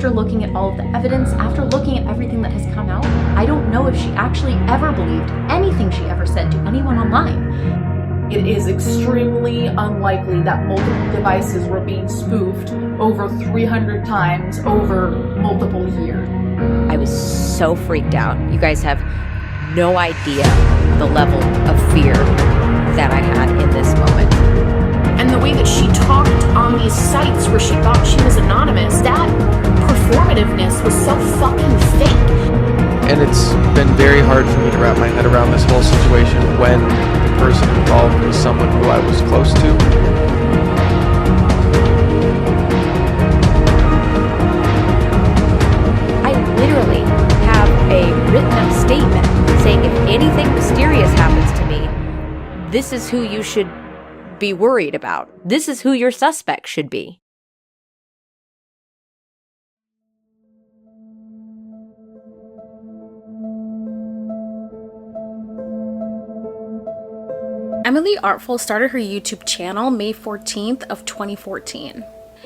after looking at all of the evidence, after looking at everything that has come out, I don't know if she actually ever believed anything she ever said to anyone online. It is extremely unlikely that multiple devices were being spoofed over 300 times over multiple years. I was so freaked out. You guys have no idea the level of fear that I had in this moment. And the way that she talked on these sites where she thought she was anonymous, that performativeness was so fucking fake. And it's been very hard for me to wrap my head around this whole situation when the person involved was someone who I was close to. I literally have a written up statement saying if anything mysterious happens to me, this is who you should be worried about. This is who your suspect should be. Emily Arful started her YouTube channel May 14th of 2014.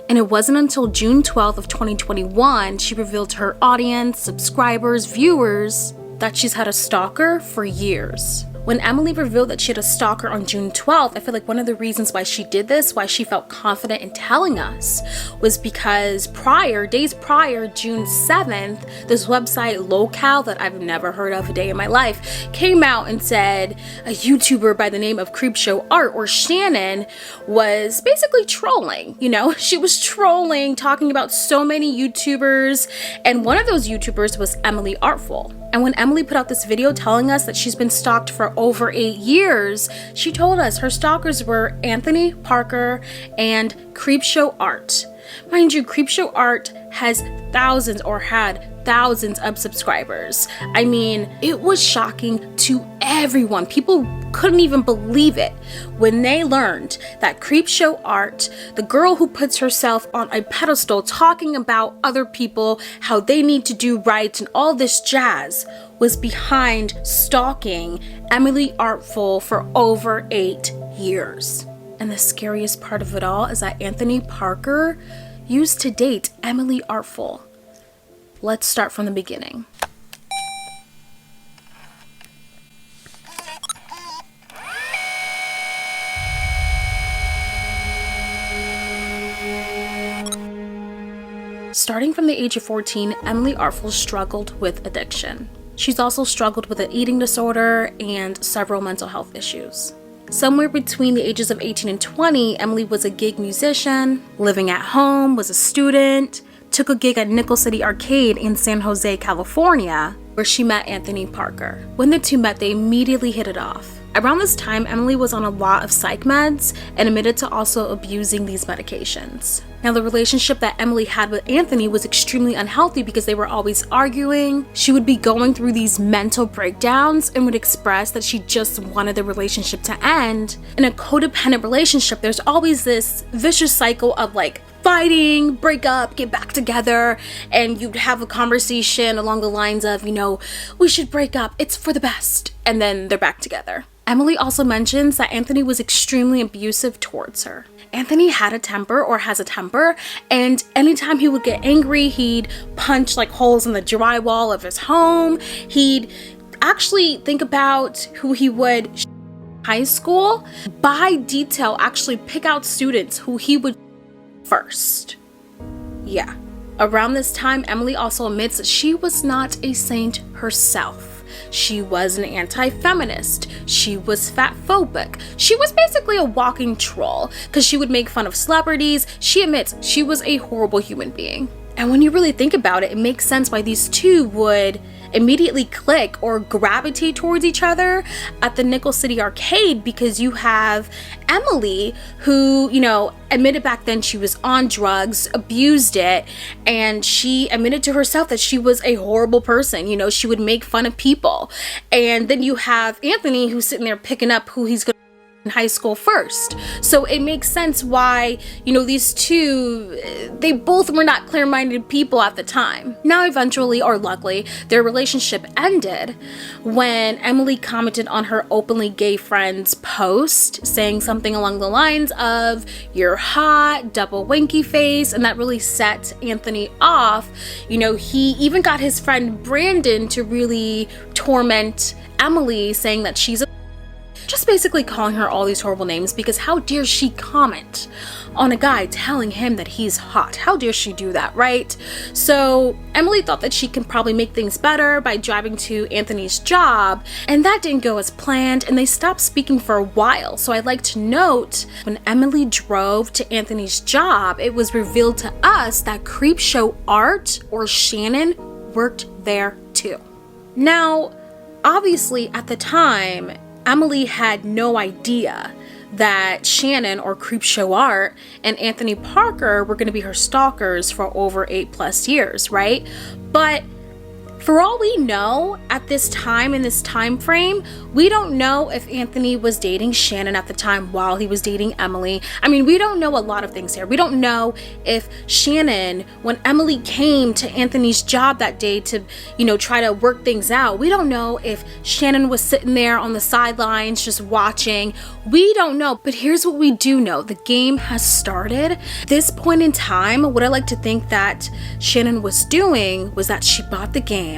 And it wasn't until June 12th of 2021 she revealed to her audience, subscribers, viewers that she's had a stalker for years. When Emily revealed that she had a stalker on June 12th, I feel like one of the reasons why she did this, why she felt confident in telling us, was because days prior, June 7th, this website, Locale, that I've never heard of a day in my life, came out and said a YouTuber by the name of Creepshow Art, or Shannon, was basically trolling. You know, she was trolling, talking about so many YouTubers, and one of those YouTubers was Emily Arful. And when Emily put out this video telling us that she's been stalked for over 8 years, she told us her stalkers were Anthony Parker and Creepshow Art. Mind you, Creepshow Art has thousands or had thousands of subscribers. I mean, it was shocking to everyone. People couldn't even believe it when they learned that Creepshow Art, the girl who puts herself on a pedestal talking about other people, how they need to do right and all this jazz, was behind stalking Emily Arful for over 8 years. And the scariest part of it all is that Anthony Parker used to date Emily Arful. Let's start from the beginning. Starting from the age of 14, Emily Arful struggled with addiction. She's also struggled with an eating disorder and several mental health issues. Somewhere between the ages of 18 and 20, Emily was a gig musician, living at home, was a student, took a gig at Nickel City Arcade in San Jose, California, where she met Anthony Parker. When the two met, they immediately hit it off. Around this time, Emily was on a lot of psych meds and admitted to also abusing these medications. Now, the relationship that Emily had with Anthony was extremely unhealthy because they were always arguing. She would be going through these mental breakdowns and would express that she just wanted the relationship to end. In a codependent relationship, there's always this vicious cycle of like fighting, break up, get back together, and you'd have a conversation along the lines of, you know, we should break up, it's for the best, and then they're back together. Emily also mentions that Anthony was extremely abusive towards her. Anthony had a temper, or has a temper, and anytime he would get angry, he'd punch like holes in the drywall of his home. He'd actually think about who he would high school, by detail actually pick out students who he would first. Yeah. Around this time, Emily also admits that she was not a saint herself. She was an anti-feminist. She was fatphobic. She was basically a walking troll because she would make fun of celebrities. She admits she was a horrible human being. And when you really think about it, it makes sense why these two would immediately click or gravitate towards each other at the Nickel City Arcade, because you have Emily who, you know, admitted back then she was on drugs, abused it, and she admitted to herself that she was a horrible person. You know, she would make fun of people. And then you have Anthony who's sitting there picking up who he's gonna in high school first. So it makes sense why, these two, they both were not clear-minded people at the time. Now eventually, or luckily, their relationship ended when Emily commented on her openly gay friend's post, saying something along the lines of, "You're hot, double winky face," and that really set Anthony off. He even got his friend Brandon to really torment Emily, saying that she's just basically calling her all these horrible names, because how dare she comment on a guy telling him that he's hot? How dare she do that, right? So Emily thought that she can probably make things better by driving to Anthony's job, and that didn't go as planned, and they stopped speaking for a while. So I'd like to note, when Emily drove to Anthony's job, it was revealed to us that Creepshow Art, or Shannon, worked there too. Now, obviously at the time, Emily had no idea that Shannon, or Creepshow Art, and Anthony Parker were going to be her stalkers for over 8+ years, right? But for all we know, at this time, in this time frame, we don't know if Anthony was dating Shannon at the time while he was dating Emily. I mean, we don't know a lot of things here. We don't know if Shannon, when Emily came to Anthony's job that day to, try to work things out, we don't know if Shannon was sitting there on the sidelines just watching. We don't know. But here's what we do know. The game has started. At this point in time, what I like to think that Shannon was doing was that she bought the game.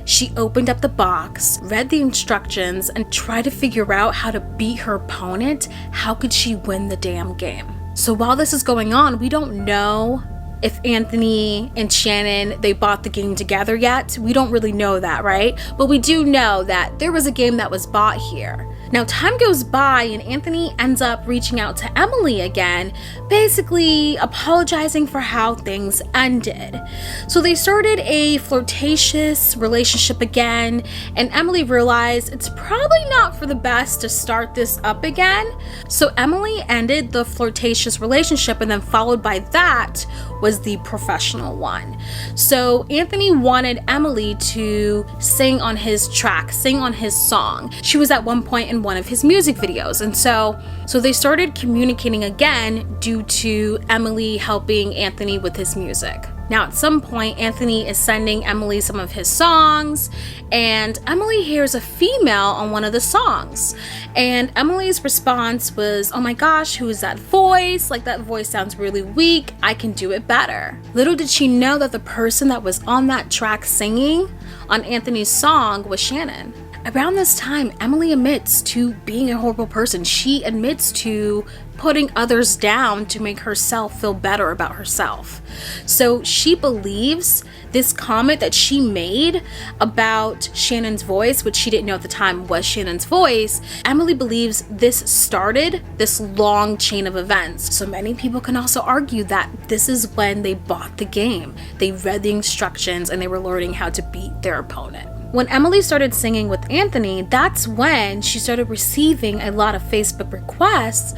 She opened up the box, read the instructions, and tried to figure out how to beat her opponent. How could she win the damn game? So while this is going on, we don't know if Anthony and Shannon, they bought the game together yet. We don't really know that, right? But we do know that there was a game that was bought here. Now, time goes by and Anthony ends up reaching out to Emily again, basically apologizing for how things ended. So they started a flirtatious relationship again, and Emily realized it's probably not for the best to start this up again. So Emily ended the flirtatious relationship, and then followed by that was the professional one. So Anthony wanted Emily to sing on his track, sing on his song. She was at one point in one of his music videos, and so they started communicating again due to Emily helping Anthony with his music. Now, at some point, Anthony is sending Emily some of his songs, and Emily hears a female on one of the songs. And Emily's response was, "Oh my gosh, who is that voice? Like, that voice sounds really weak. I can do it better." Little did she know that the person that was on that track singing on Anthony's song was Shannon. Around this time, Emily admits to being a horrible person. She admits to putting others down to make herself feel better about herself. So she believes this comment that she made about Shannon's voice, which she didn't know at the time was Shannon's voice. Emily believes this started this long chain of events. So many people can also argue that this is when they bought the game. They read the instructions and they were learning how to beat their opponent. When Emily started singing with Anthony, that's when she started receiving a lot of Facebook requests,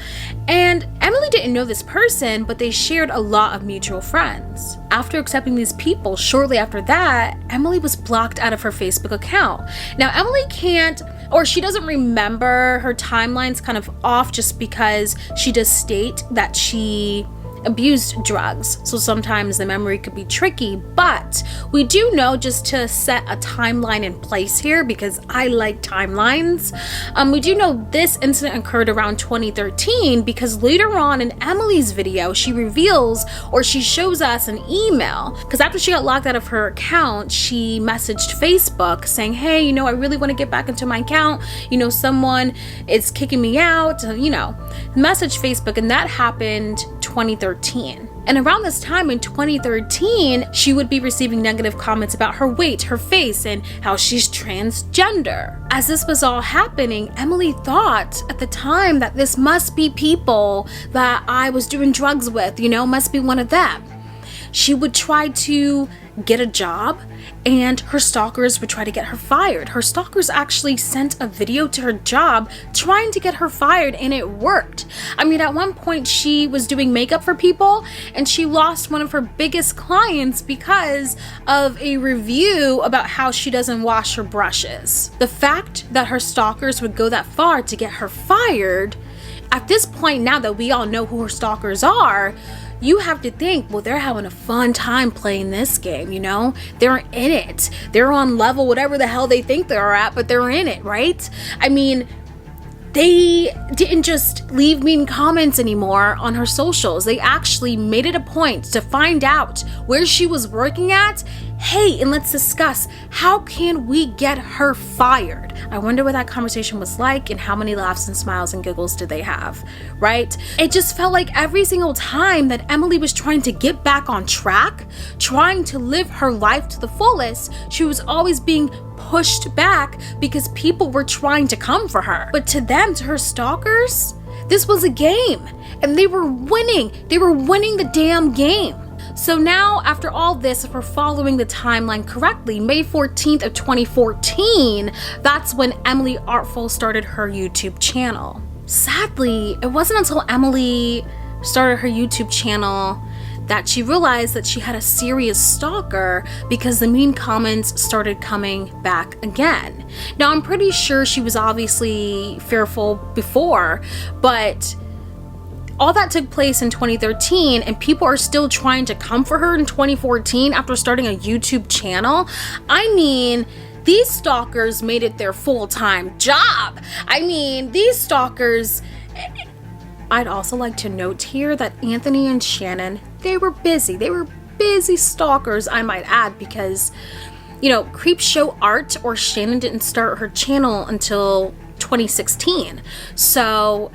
and Emily didn't know this person, but they shared a lot of mutual friends. After accepting these people, shortly after that, Emily was blocked out of her Facebook account. Now, Emily she doesn't remember, her timeline's kind of off just because she does state that she abused drugs, so sometimes the memory could be tricky, but we do know, just to set a timeline in place here, because I like timelines, we do know this incident occurred around 2013, because later on in Emily's video, she reveals, or she shows us an email, because after she got locked out of her account, she messaged Facebook saying, "Hey, I really want to get back into my account, someone is kicking me out," message Facebook, and that happened 2013. And around this time in 2013, she would be receiving negative comments about her weight, her face, and how she's transgender. As this was all happening, Emily thought at the time that this must be people that I was doing drugs with, must be one of them. She would try to get a job, and her stalkers would try to get her fired. Her stalkers actually sent a video to her job trying to get her fired, and it worked. I mean, at one point she was doing makeup for people and she lost one of her biggest clients because of a review about how she doesn't wash her brushes. The fact that her stalkers would go that far to get her fired, at this point, now that we all know who her stalkers are, you have to think, well, they're having a fun time playing this game, you know? They're in it. They're on level whatever the hell they think they're at, but they're in it, right? I mean, they didn't just leave mean comments anymore on her socials. They actually made it a point to find out where she was working at. Hey, and let's discuss, how can we get her fired? I wonder what that conversation was like and how many laughs and smiles and giggles did they have, right? It just felt like every single time that Emily was trying to get back on track, trying to live her life to the fullest, she was always being pushed back because people were trying to come for her. But to them, to her stalkers, this was a game and they were winning. They were winning the damn game. So now, after all this, if we're following the timeline correctly, May 14th of 2014, that's when Emily Arful started her YouTube channel. Sadly, it wasn't until Emily started her YouTube channel that she realized that she had a serious stalker because the mean comments started coming back again. Now, I'm pretty sure she was obviously fearful before, but all that took place in 2013 and people are still trying to come for her in 2014 after starting a YouTube channel. I mean, these stalkers made it their full-time job. I mean, these stalkers... I'd also like to note here that Anthony and Shannon, they were busy. They were busy stalkers, I might add, because, you know, Creepshow Art or Shannon didn't start her channel until 2016. So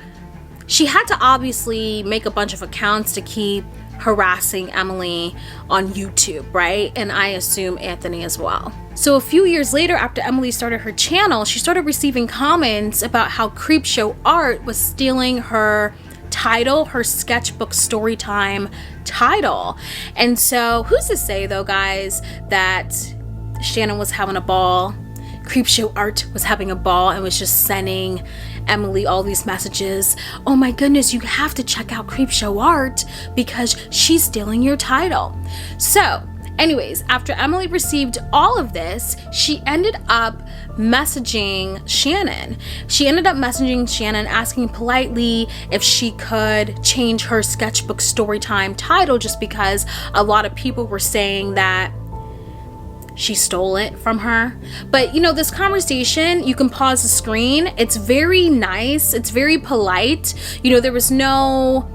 she had to obviously make a bunch of accounts to keep harassing Emily on YouTube, right? And I assume Anthony as well. So a few years later, after Emily started her channel, she started receiving comments about how Creepshow Art was stealing her title, her sketchbook storytime title. And so who's to say though, guys, that Shannon was having a ball, Creepshow Art was having a ball and was just sending Emily all these messages. Oh my goodness, you have to check out Creepshow Art because she's stealing your title. So anyways, after Emily received all of this, she ended up messaging Shannon. She ended up messaging Shannon asking politely if she could change her sketchbook storytime title just because a lot of people were saying that she stole it from her. But you know, this conversation, you can pause the screen. It's very nice. It's very polite. You know, there was no,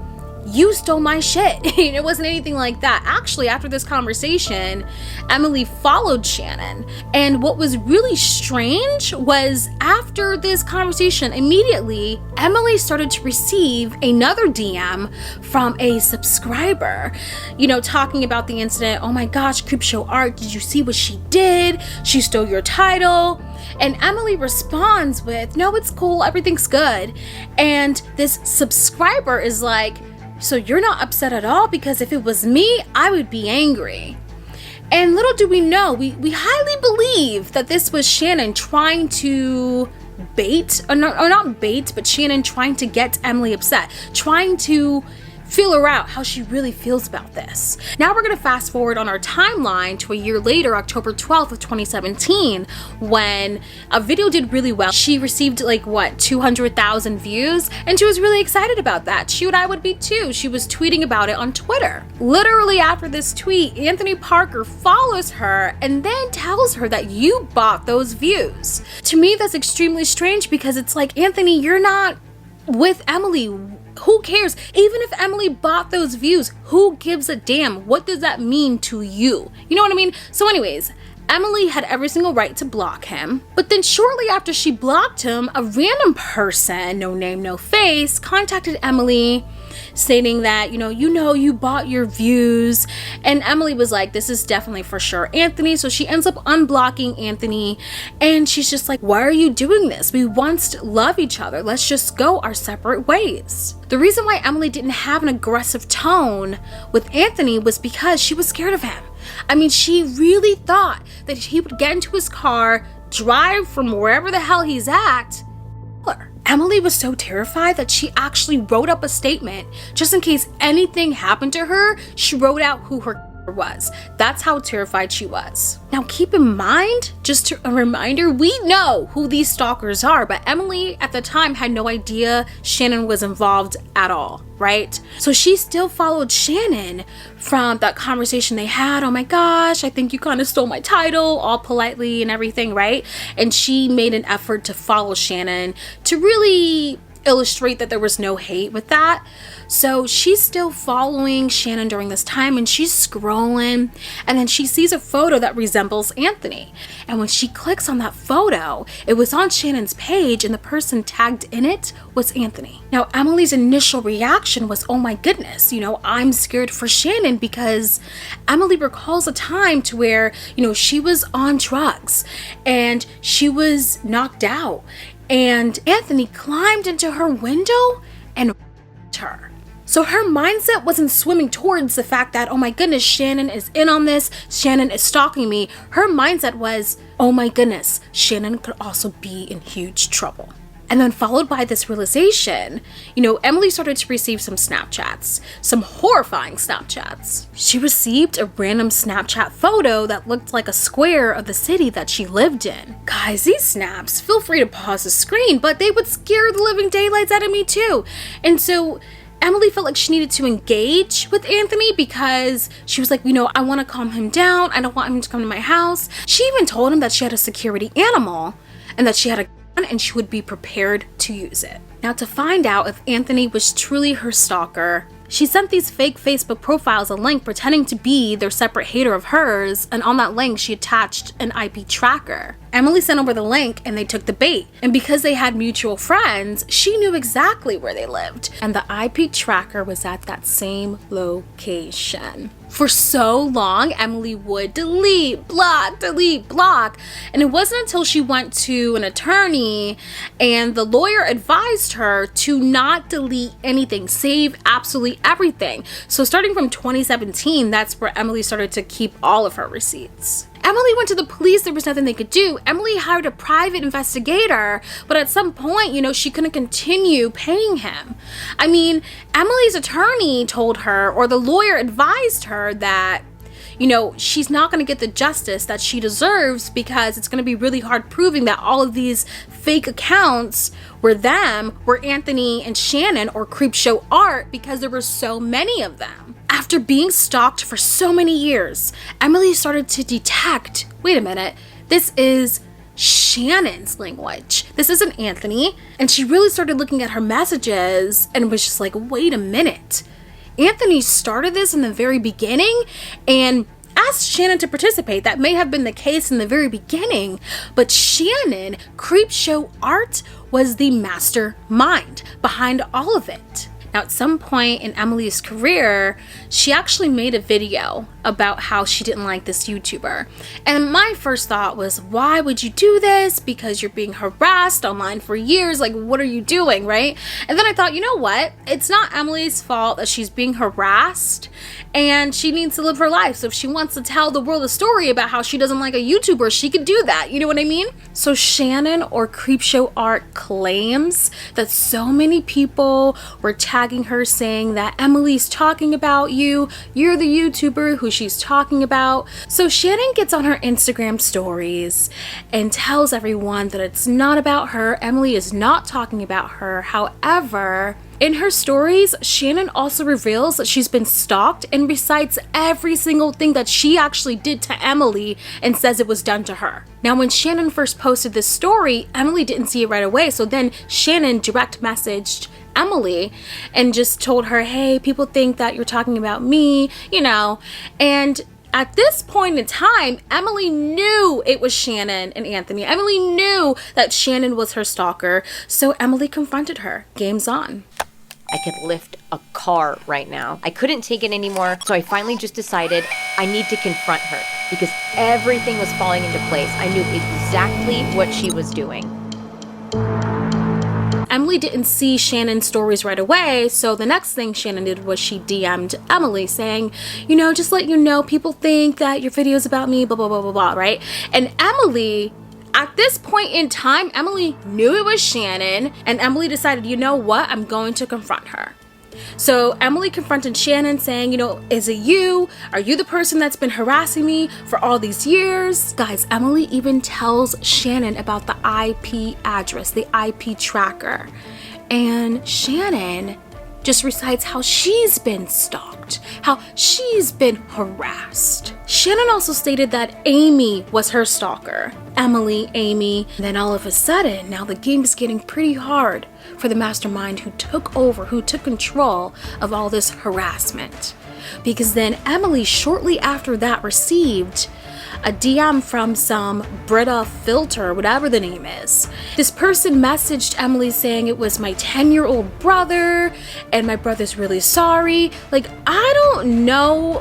you stole my shit. It wasn't anything like that. Actually, after this conversation, Emily followed Shannon. And what was really strange was after this conversation, immediately, Emily started to receive another DM from a subscriber, you know, talking about the incident. Oh my gosh, Creepshow Art, did you see what she did? She stole your title. And Emily responds with, no, it's cool, everything's good. And this subscriber is like, so you're not upset at all? Because if it was me, I would be angry. And little do we know, we highly believe that this was Shannon trying to bait, or not bait, but Shannon trying to get Emily upset, trying to feel her out how she really feels about this. Now we're gonna fast forward on our timeline to a year later, October 12th of 2017, when a video did really well. She received like 200,000 views, and she was really excited about that. She and I would be too. She was tweeting about it on Twitter. Literally after this tweet, Anthony Parker follows her and then tells her that you bought those views. To me, that's extremely strange because it's like, Anthony, you're not with Emily. Who cares? Even if Emily bought those views, who gives a damn? What does that mean to you? You know what I mean? So anyways, Emily had every single right to block him. But then shortly after she blocked him, a random person, no name, no face, contacted Emily stating that, you bought your views. And Emily was like, this is definitely for sure Anthony. So she ends up unblocking Anthony. And she's just like, why are you doing this? We once loved each other. Let's just go our separate ways. The reason why Emily didn't have an aggressive tone with Anthony was because she was scared of him. I mean, she really thought that he would get into his car, drive from wherever the hell he's at. Emily was so terrified that she actually wrote up a statement just in case anything happened to her. She wrote out who her was. That's how terrified she was. Now keep in mind, just a reminder, we know who these stalkers are, but Emily at the time had no idea Shannon was involved at all, right? So she still followed Shannon from that conversation they had. Oh my gosh, I think you kind of stole my title, all politely and everything, right? And she made an effort to follow Shannon to really illustrate that there was no hate with that. So she's still following Shannon during this time, and she's scrolling, and then she sees a photo that resembles Anthony. And when she clicks on that photo, it was on Shannon's page, and the person tagged in it was Anthony. Now Emily's initial reaction was, oh my goodness, I'm scared for Shannon, because Emily recalls a time to where, she was on drugs and she was knocked out, and Anthony climbed into her window and her. So her mindset wasn't swimming towards the fact that, oh my goodness, Shannon is in on this, Shannon is stalking me. Her mindset was, oh my goodness, Shannon could also be in huge trouble. And then followed by this realization, Emily started to receive some Snapchats, some horrifying Snapchats. She received a random Snapchat photo that looked like a square of the city that she lived in. Guys, these snaps, feel free to pause the screen, but they would scare the living daylights out of me too. And so Emily felt like she needed to engage with Anthony because she was like, I want to calm him down. I don't want him to come to my house. She even told him that she had a security animal and that she had a gun and she would be prepared to use it. Now, to find out if Anthony was truly her stalker, she sent these fake Facebook profiles a link pretending to be their separate hater of hers, and on that link she attached an IP tracker. Emily sent over the link and they took the bait. And because they had mutual friends, she knew exactly where they lived. And the IP tracker was at that same location. For so long, Emily would delete, block. And it wasn't until she went to an attorney and the lawyer advised her to not delete anything, save absolutely everything. So starting from 2017, that's where Emily started to keep all of her receipts. Emily went to the police, there was nothing they could do. Emily hired a private investigator, but at some point, she couldn't continue paying him. I mean, Emily's attorney told her, or the lawyer advised her that, she's not going to get the justice that she deserves because it's going to be really hard proving that all of these fake accounts were Anthony and Shannon or Creepshow Art, because there were so many of them. After being stalked for so many years, Emily started to detect, wait a minute, this is Shannon's language. This isn't Anthony. And she really started looking at her messages and was just like, wait a minute. Anthony started this in the very beginning and asked Shannon to participate. That may have been the case in the very beginning, but Shannon, Creepshow Art, was the mastermind behind all of it. Now, at some point in Emily's career, she actually made a video about how she didn't like this YouTuber. And my first thought was, why would you do this? Because you're being harassed online for years. Like, what are you doing, right? And then I thought, you know what? It's not Emily's fault that she's being harassed and she needs to live her life. So if she wants to tell the world a story about how she doesn't like a YouTuber, she could do that. You know what I mean? So Shannon or Creepshow Art claims that so many people were tagging her saying that Emily's talking about you. You're the YouTuber who she's talking about. So Shannon gets on her Instagram stories and tells everyone that it's not about her. Emily is not talking about her. However, in her stories, Shannon also reveals that she's been stalked and recites every single thing that she actually did to Emily and says it was done to her. Now, when Shannon first posted this story, Emily didn't see it right away. So then Shannon direct messaged Emily and just told her, hey, people think that you're talking about me, and at this point in time, Emily knew it was Shannon and Anthony. Emily knew that Shannon was her stalker, so Emily confronted her. Game's on. I could lift a car right now. I couldn't take it anymore, so I finally just decided I need to confront her because everything was falling into place. I knew exactly what she was doing. Emily didn't see Shannon's stories right away, so the next thing Shannon did was she DM'd Emily saying, just let you know, people think that your video's about me, blah, blah, blah, blah, blah, right? And Emily, at this point in time, Emily knew it was Shannon, and Emily decided, you know what, I'm going to confront her. So Emily confronted Shannon saying, is it you? Are you the person that's been harassing me for all these years? Guys, Emily even tells Shannon about the IP address, the IP tracker. And Shannon just recites how she's been stalked, how she's been harassed. Shannon also stated that Amy was her stalker. Emily, Amy. And then all of a sudden, now the game is getting pretty hard for the mastermind who took control of all this harassment. Because then Emily, shortly after that, received a DM from some Brita filter, whatever the name is. This person messaged Emily saying it was my 10-year-old brother and my brother's really sorry. Like, I don't know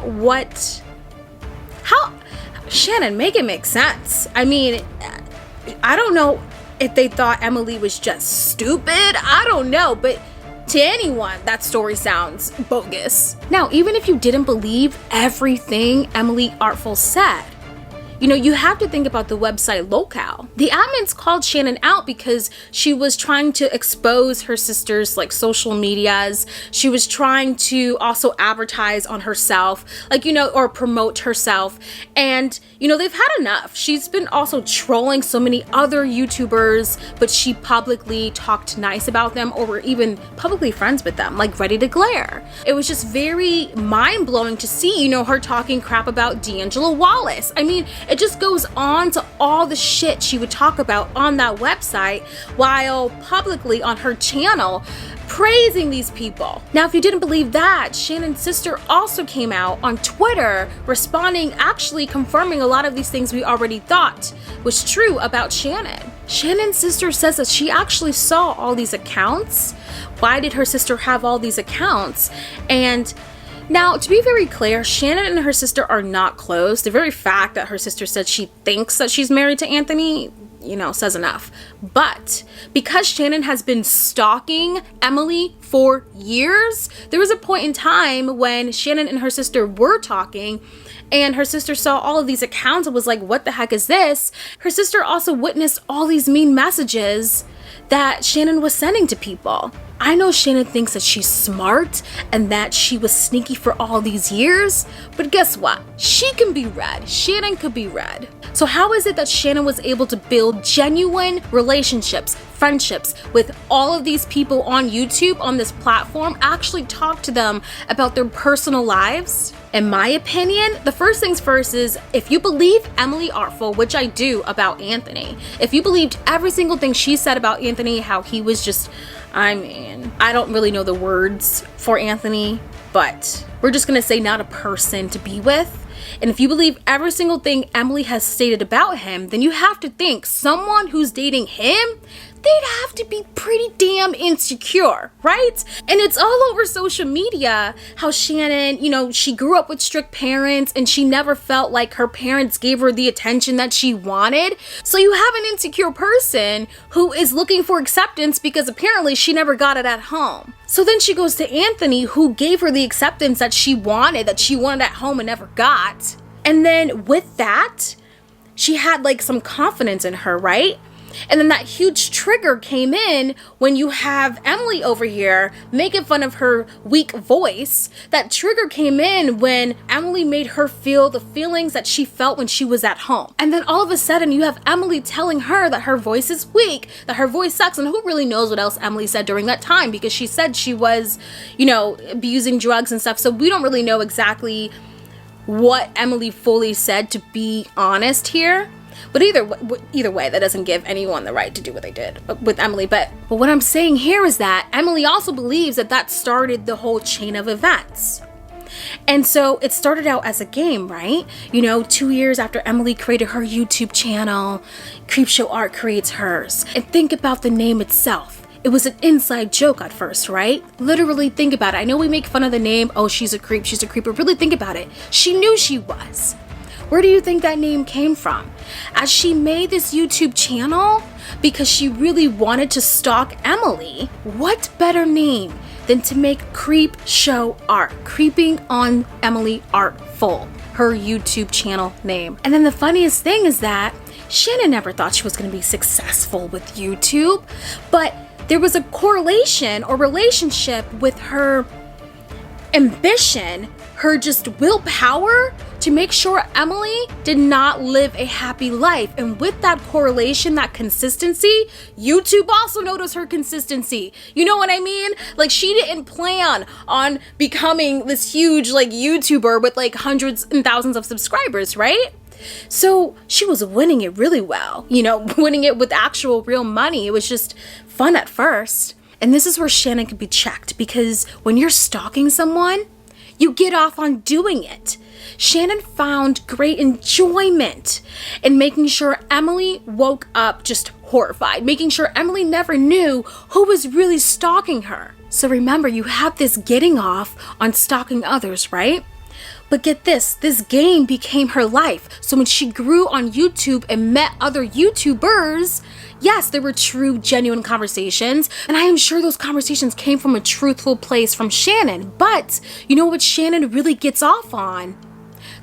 how, Shannon, make it make sense. I mean, I don't know if they thought Emily was just stupid. I don't know, but to anyone, that story sounds bogus. Now, even if you didn't believe everything Emily Arful said, you have to think about the website locale. The admins called Shannon out because she was trying to expose her sister's social medias. She was trying to also advertise on herself, or promote herself. And, they've had enough. She's been also trolling so many other YouTubers, but she publicly talked nice about them or were even publicly friends with them, ready to glare. It was just very mind-blowing to see, her talking crap about D'Angelo Wallace. I mean, it just goes on to all the shit she would talk about on that website while publicly on her channel praising these people. Now, if you didn't believe that, Shannon's sister also came out on Twitter responding, actually confirming a lot of these things we already thought was true about Shannon. Shannon's sister says that she actually saw all these accounts. Why did her sister have all these accounts? And now, to be very clear, Shannon and her sister are not close. The very fact that her sister said she thinks that she's married to Anthony, says enough. But because Shannon has been stalking Emily for years, there was a point in time when Shannon and her sister were talking, and her sister saw all of these accounts and was like, what the heck is this? Her sister also witnessed all these mean messages that Shannon was sending to people. I know Shannon thinks that she's smart and that she was sneaky for all these years, but guess what? She can be read. Shannon could be read. So how is it that Shannon was able to build genuine relationships, friendships with all of these people on YouTube, on this platform, actually talk to them about their personal lives? In my opinion, the first things first is, if you believe Emily Arful, which I do about Anthony, if you believed every single thing she said about Anthony, how he was just, I don't really know the words for Anthony, but we're just gonna say not a person to be with. And if you believe every single thing Emily has stated about him, then you have to think someone who's dating him, they'd have to be pretty damn insecure, right? And it's all over social media how Shannon, she grew up with strict parents and she never felt like her parents gave her the attention that she wanted. So you have an insecure person who is looking for acceptance because apparently she never got it at home. So then she goes to Anthony, who gave her the acceptance that she wanted at home and never got. And then with that, she had some confidence in her, right? And then that huge trigger came in when you have Emily over here making fun of her weak voice. That trigger came in when Emily made her feel the feelings that she felt when she was at home. And then all of a sudden you have Emily telling her that her voice is weak, that her voice sucks. And who really knows what else Emily said during that time, because she said she was, abusing drugs and stuff. So we don't really know exactly what Emily fully said, to be honest here. But either way, that doesn't give anyone the right to do what they did with Emily. But what I'm saying here is that Emily also believes that started the whole chain of events. And so it started out as a game, right? 2 years after Emily created her YouTube channel, Creepshow Art creates hers. And think about the name itself. It was an inside joke at first, right? Literally think about it. I know we make fun of the name, oh, she's a creep, but really think about it. She knew she was. Where do you think that name came from? As she made this YouTube channel because she really wanted to stalk Emily, what better name than to make Creepshow Art, creeping on Emily Arful, her YouTube channel name. And then the funniest thing is that Shannon never thought she was going to be successful with YouTube, but there was a correlation or relationship with her ambition, her just willpower to make sure Emily did not live a happy life. And with that correlation, that consistency, YouTube also noticed her consistency. You know what I mean? Like, she didn't plan on becoming this huge like YouTuber with like hundreds and thousands of subscribers, right? So she was winning it really well, you know, winning it with actual real money. It was just fun at first. And this is where Shannon could be checked, because when you're stalking someone, you get off on doing it. Shannon found great enjoyment in making sure Emily woke up just horrified, making sure Emily never knew who was really stalking her. So remember, you have this getting off on stalking others, right? But get this game became her life. So when she grew on YouTube and met other YouTubers, yes, there were true, genuine conversations. And I am sure those conversations came from a truthful place from Shannon. But you know what Shannon really gets off on?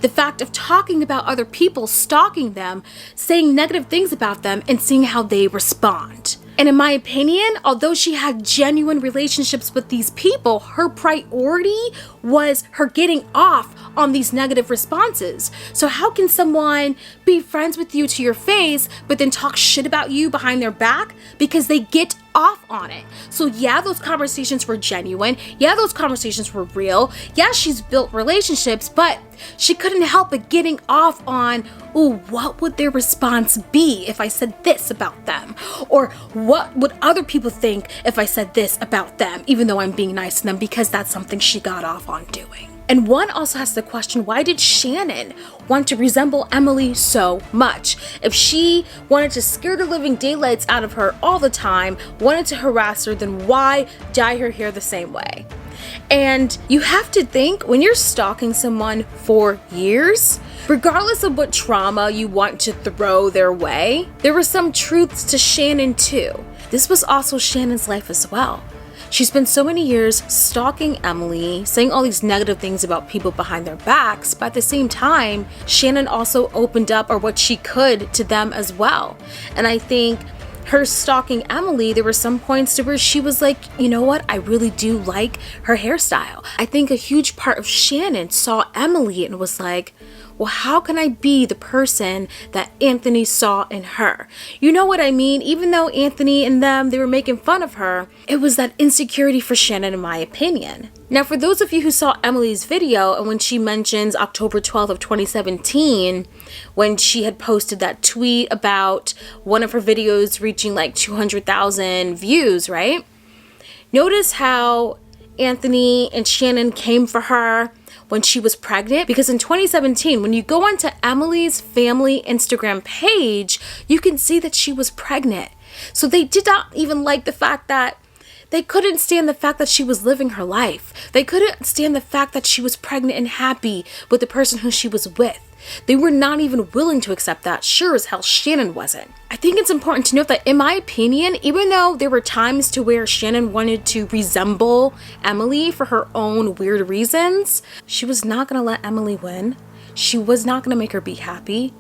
The fact of talking about other people, stalking them, saying negative things about them, and seeing how they respond. And in my opinion, although she had genuine relationships with these people, her priority was her getting off on these negative responses. So how can someone be friends with you to your face, but then talk shit about you behind their back? Because they get off on it. So yeah, those conversations were genuine. Yeah, those conversations were real. Yeah, she's built relationships, but she couldn't help but getting off on, ooh, what would their response be if I said this about them? Or what would other people think if I said this about them, even though I'm being nice to them, because that's something she got off on doing. And one also has to question, why did Shannon want to resemble Emily so much? If she wanted to scare the living daylights out of her all the time, wanted to harass her, then why dye her hair the same way? And you have to think, when you're stalking someone for years, regardless of what trauma you want to throw their way, there were some truths to Shannon too. This was also Shannon's life as well. She spent so many years stalking Emily, saying all these negative things about people behind their backs, but at the same time, Shannon also opened up, or what she could, to them as well. And I think her stalking Emily, there were some points to where she was like, you know what, I really do like her hairstyle. I think a huge part of Shannon saw Emily and was like, well, how can I be the person that Anthony saw in her? You know what I mean? Even though Anthony and them, they were making fun of her, it was that insecurity for Shannon, in my opinion. Now, for those of you who saw Emily's video, and when she mentions October 12th of 2017, when she had posted that tweet about one of her videos reaching like 200,000 views, right? Notice how Anthony and Shannon came for her when she was pregnant, because in 2017, when you go onto Emily's family Instagram page, you can see that she was pregnant. So they did not even like the fact that they couldn't stand the fact that she was living her life. They couldn't stand the fact that she was pregnant and happy with the person who she was with. They were not even willing to accept that. Sure as hell Shannon wasn't. I think it's important to note that, in my opinion, even though there were times to where Shannon wanted to resemble Emily for her own weird reasons, she was not going to let Emily win. She was not going to make her be happy.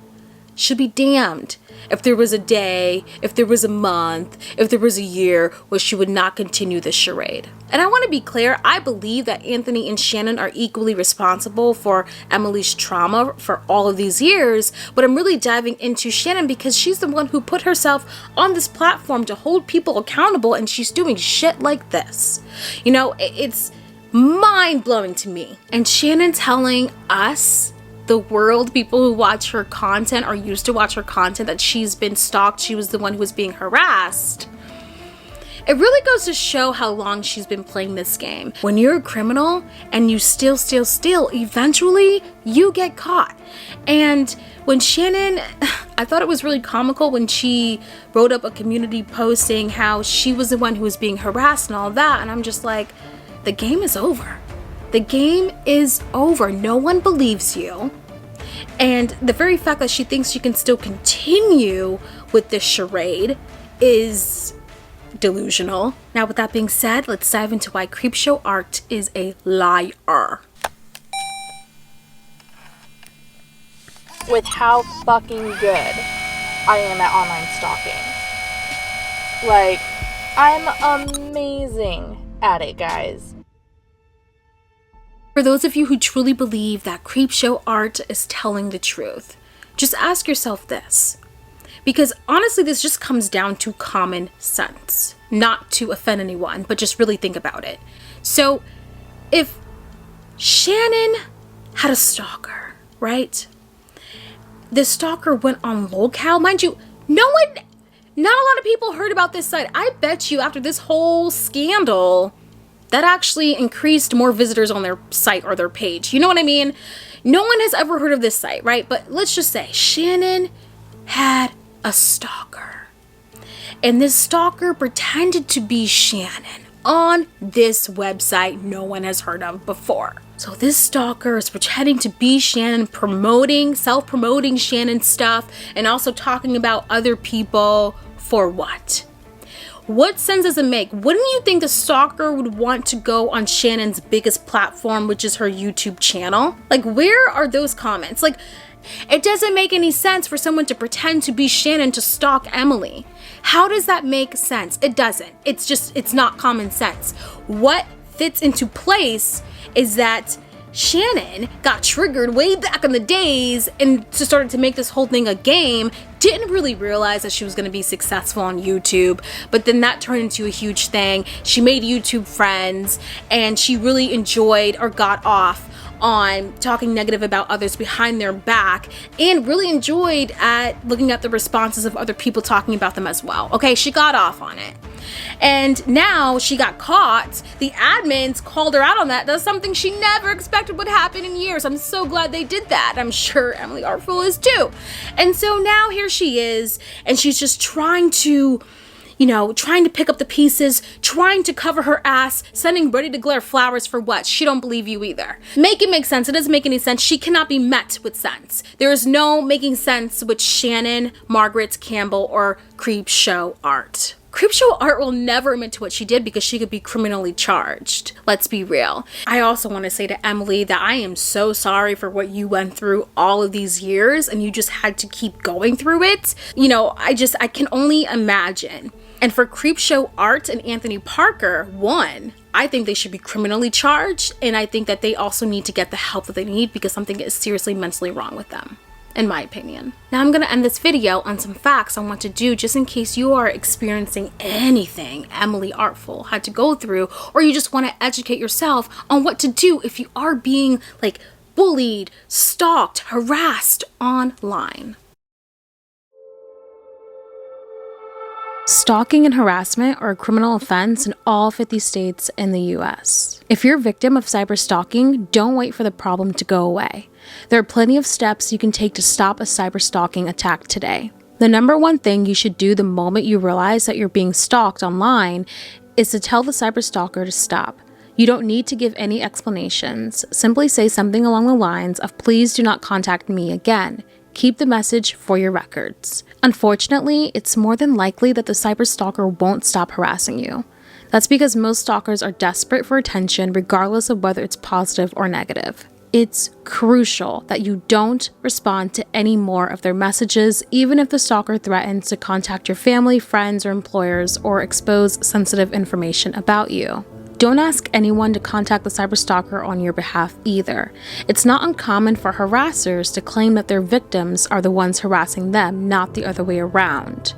She'll be damned if there was a day, if there was a month, if there was a year where she would not continue this charade. And I want to be clear, I believe that Anthony and Shannon are equally responsible for Emily's trauma for all of these years, but I'm really diving into Shannon because she's the one who put herself on this platform to hold people accountable, and she's doing shit like this. You know, it's mind-blowing to me. And Shannon telling us, the world, people who watch her content or used to watch her content, that she's been stalked, she was the one who was being harassed. It really goes to show how long she's been playing this game. When you're a criminal and you steal, eventually you get caught. And when Shannon, I thought it was really comical when she wrote up a community post saying how she was the one who was being harassed and all that, and I'm just like, the game is over. The game is over. No one believes you. And the very fact that she thinks she can still continue with this charade is delusional. Now, with that being said, let's dive into why Creepshow Art is a liar. With how fucking good I am at online stalking. Like, I'm amazing at it, guys. For those of you who truly believe that Creepshow Art is telling the truth, just ask yourself this. Because honestly, this just comes down to common sense. Not to offend anyone, but just really think about it. So, if Shannon had a stalker, right? The stalker went on locale. Mind you, not a lot of people heard about this site. I bet you after this whole scandal, that actually increased more visitors on their site or their page. You know what I mean? No one has ever heard of this site, right? But let's just say Shannon had a stalker. And this stalker pretended to be Shannon on this website no one has heard of before. So this stalker is pretending to be Shannon, self-promoting Shannon stuff, and also talking about other people for what? What sense does it make? Wouldn't you think the stalker would want to go on Shannon's biggest platform, which is her YouTube channel? Like, where are those comments? Like, it doesn't make any sense for someone to pretend to be Shannon to stalk Emily. How does that make sense? It doesn't. It's not common sense. What fits into place is that Shannon got triggered way back in the days and started to make this whole thing a game, didn't really realize that she was going to be successful on YouTube, but then that turned into a huge thing. She made YouTube friends, and she really enjoyed or got off on talking negative about others behind their back, and really enjoyed at looking at the responses of other people talking about them as well. Okay, she got off on it. And now she got caught. The admins called her out on that. That's something she never expected would happen in years. I'm so glad they did that. I'm sure Emily Arful is too. And so now here she is, and she's just trying to pick up the pieces, trying to cover her ass, sending ready to glare flowers for what? She don't believe you either. Make it make sense. It doesn't make any sense. She cannot be met with sense. There is no making sense with Shannon Margaret Campbell or Creepshow Art. Creepshow Art will never admit to what she did because she could be criminally charged. Let's be real. I also want to say to Emily that I am so sorry for what you went through all of these years, and you just had to keep going through it. I can only imagine. And for Creepshow Art and Anthony Parker, I think they should be criminally charged, and I think that they also need to get the help that they need because something is seriously mentally wrong with them, in my opinion. Now I'm gonna end this video on some facts on what to do just in case you are experiencing anything Emily Arful had to go through, or you just want to educate yourself on what to do if you are being bullied, stalked, harassed online. Stalking and harassment are a criminal offense in all 50 states in the US. If you're a victim of cyberstalking, don't wait for the problem to go away. There are plenty of steps you can take to stop a cyberstalking attack today. The number one thing you should do the moment you realize that you're being stalked online is to tell the cyberstalker to stop. You don't need to give any explanations. Simply say something along the lines of, "Please do not contact me again." Keep the message for your records. Unfortunately, it's more than likely that the cyberstalker won't stop harassing you. That's because most stalkers are desperate for attention regardless of whether it's positive or negative. It's crucial that you don't respond to any more of their messages, even if the stalker threatens to contact your family, friends, or employers or expose sensitive information about you. Don't ask anyone to contact the cyberstalker on your behalf either. It's not uncommon for harassers to claim that their victims are the ones harassing them, not the other way around.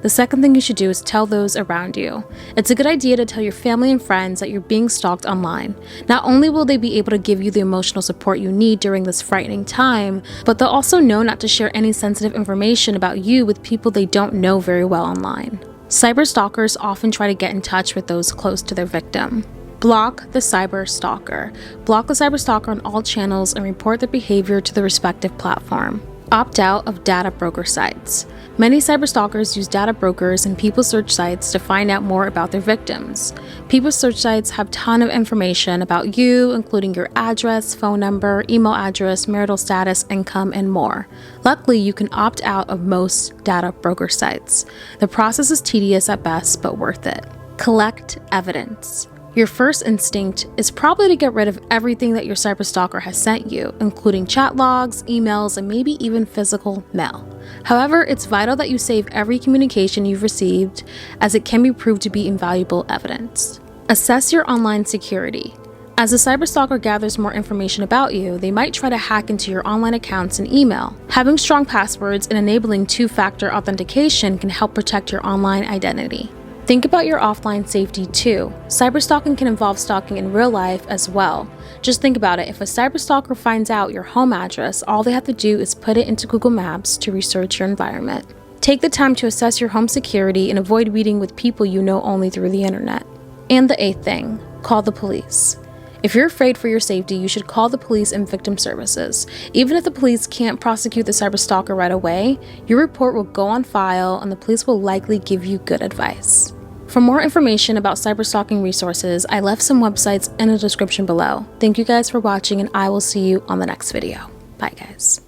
The second thing you should do is tell those around you. It's a good idea to tell your family and friends that you're being stalked online. Not only will they be able to give you the emotional support you need during this frightening time, but they'll also know not to share any sensitive information about you with people they don't know very well online. Cyberstalkers often try to get in touch with those close to their victim. Block the cyberstalker. Block the cyberstalker on all channels and report their behavior to the respective platform. Opt out of data broker sites. Many cyberstalkers use data brokers and people search sites to find out more about their victims. People search sites have a ton of information about you, including your address, phone number, email address, marital status, income, and more. Luckily, you can opt out of most data broker sites. The process is tedious at best, but worth it. Collect evidence. Your first instinct is probably to get rid of everything that your cyberstalker has sent you, including chat logs, emails, and maybe even physical mail. However, it's vital that you save every communication you've received, as it can be proved to be invaluable evidence. Assess your online security. As a cyberstalker gathers more information about you, they might try to hack into your online accounts and email. Having strong passwords and enabling two-factor authentication can help protect your online identity. Think about your offline safety too. Cyberstalking can involve stalking in real life as well. Just think about it. If a cyberstalker finds out your home address, all they have to do is put it into Google Maps to research your environment. Take the time to assess your home security and avoid meeting with people you know only through the internet. And the 8th thing, call the police. If you're afraid for your safety, you should call the police and victim services. Even if the police can't prosecute the cyberstalker right away, your report will go on file and the police will likely give you good advice. For more information about cyberstalking resources, I left some websites in the description below. Thank you guys for watching, and I will see you on the next video. Bye guys.